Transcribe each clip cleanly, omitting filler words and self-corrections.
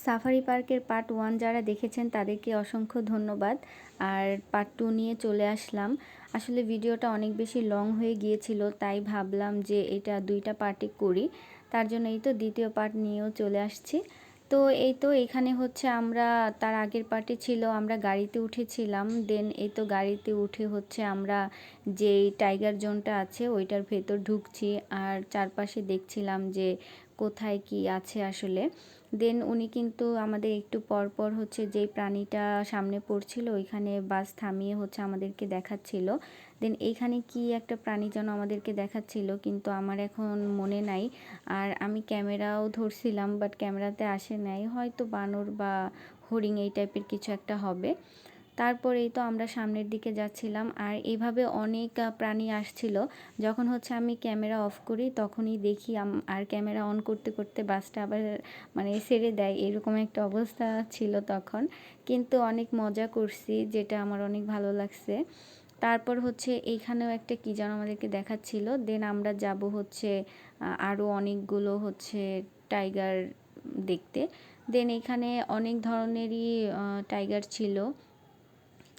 Safari পার্কের part 1 যারা দেখেছেন তাদেরকে অসংখ্য ধন্যবাদ। আর পার্ট 2 নিয়ে চলে আসলাম। আসলে ভিডিওটা অনেক বেশি লং হয়ে গিয়েছিল, তাই ভাবলাম যে এটা 2টা পার্টে করি। তার জন্য এই তো দ্বিতীয় পার্ট নিয়েও চলে আসছি। তো এই তো এখানে হচ্ছে আমরা তার আগের পার্টে ছিল আমরা গাড়িতে উঠেছিলাম। দেন এই তো গাড়িতে উঠে হচ্ছে আমরা যেই টাইগার জোনটা আছে ওইটার ভেতর ঢুকছি, আর চারপাশে দেখছিলাম যে কোথায় কি আছে আসলে। দেন উনি কিন্তু আমাদের একটু পর পর হচ্ছে যেই প্রাণীটা সামনে পড়ছিল ওইখানে বাস থামিয়ে হচ্ছে আমাদেরকে দেখাচ্ছিল। দেন এইখানে কি একটা প্রাণী যেন আমাদেরকে দেখাচ্ছিল, কিন্তু আমার এখন মনে নাই। আর আমি ক্যামেরাও ধরছিলাম, বাট ক্যামেরাতে আসে নাই, হয়তো বানর বা হরিণ এই টাইপের কিছু একটা হবে। তারপরেই তো আমরা সামনের দিকে যাচ্ছিলাম, আর এইভাবে অনেক প্রাণী আসছিল। যখন হচ্ছে আমি ক্যামেরা অফ করি তখনই দেখি আর ক্যামেরা অন করতে করতে বাসটা আবার মানে ছেড়ে দেয়, এরকম একটা অবস্থা ছিল তখন। কিন্তু অনেক মজা করছি, যেটা আমার অনেক ভালো লাগছে। তারপর হচ্ছে এইখানেও একটা কী যেন আমাদেরকে দেখাচ্ছিল। দেন আমরা যাব হচ্ছে আরও অনেকগুলো হচ্ছে টাইগার দেখতে। দেন এখানে অনেক ধরনেরই টাইগার ছিল,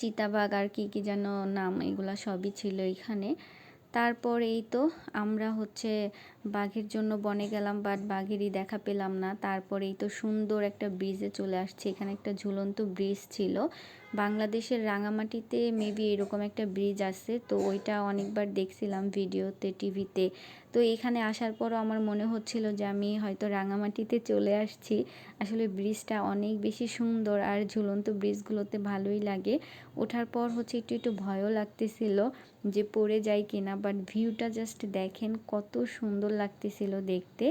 চিতাবাঘ আর কি কি যেন নাম, এগুলা সবই ছিল এখানে। তারপর এই তো আমরা হচ্ছে বাঘের জন্য বনে গেলাম, বাট বাঘেরই দেখা পেলাম না। তারপর এই তো সুন্দর একটা ব্রিজে চলে আসছে, এখানে একটা ঝুলন্ত ব্রিজ ছিল। বাংলাদেশের রাঙামাটিতে মেবি এরকম একটা ব্রিজ আছে, তো ওইটা অনেকবার দেখছিলাম ভিডিওতে, টিভিতে। তো এখানে আসার পরও আমার মনে হচ্ছিল যে আমি হয়তো রাঙামাটিতে চলে আসছি। আসলে ব্রিজটা অনেক বেশি সুন্দর, আর ঝুলন্ত ব্রিজগুলোতে ভালোই লাগে। ওঠার পর হচ্ছে একটু একটু ভয়ও লাগতেছিল যে পড়ে যাই কিনা, বাট ভিউটা জাস্ট দেখেন কত সুন্দর লাগতেছিল দেখতে।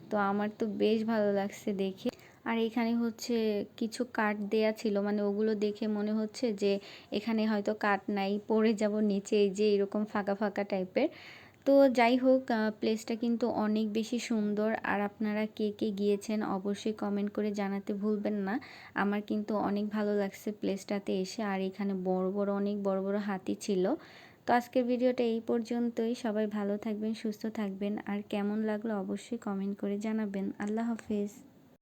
তো আমার তো বেশ ভালো লাগছে দেখে। আর এখানে হচ্ছে কিছু কাঠ দেয়া ছিল, মানে ওগুলো দেখে মনে হচ্ছে যে এখানে হয়তো কাঠ নাই, পড়ে যাব নিচে, এই যে এরকম ফাঁকা ফাঁকা টাইপের। তো যাই হোক, প্লেসটা কিন্তু অনেক বেশি সুন্দর। আর আপনারা কে কে গিয়েছেন অবশ্যই কমেন্ট করে জানাতে ভুলবেন না। আমার কিন্তু অনেক ভালো লাগছে প্লেসটাতে এসে। আর এখানে বড় বড় অনেক বড় বড় হাতি ছিল। তো আজকের ভিডিওটা এই পর্যন্তই। সবাই ভালো থাকবেন, সুস্থ থাকবেন, আর কেমন লাগলো অবশ্যই কমেন্ট করে জানাবেন। আল্লাহ হাফেজ।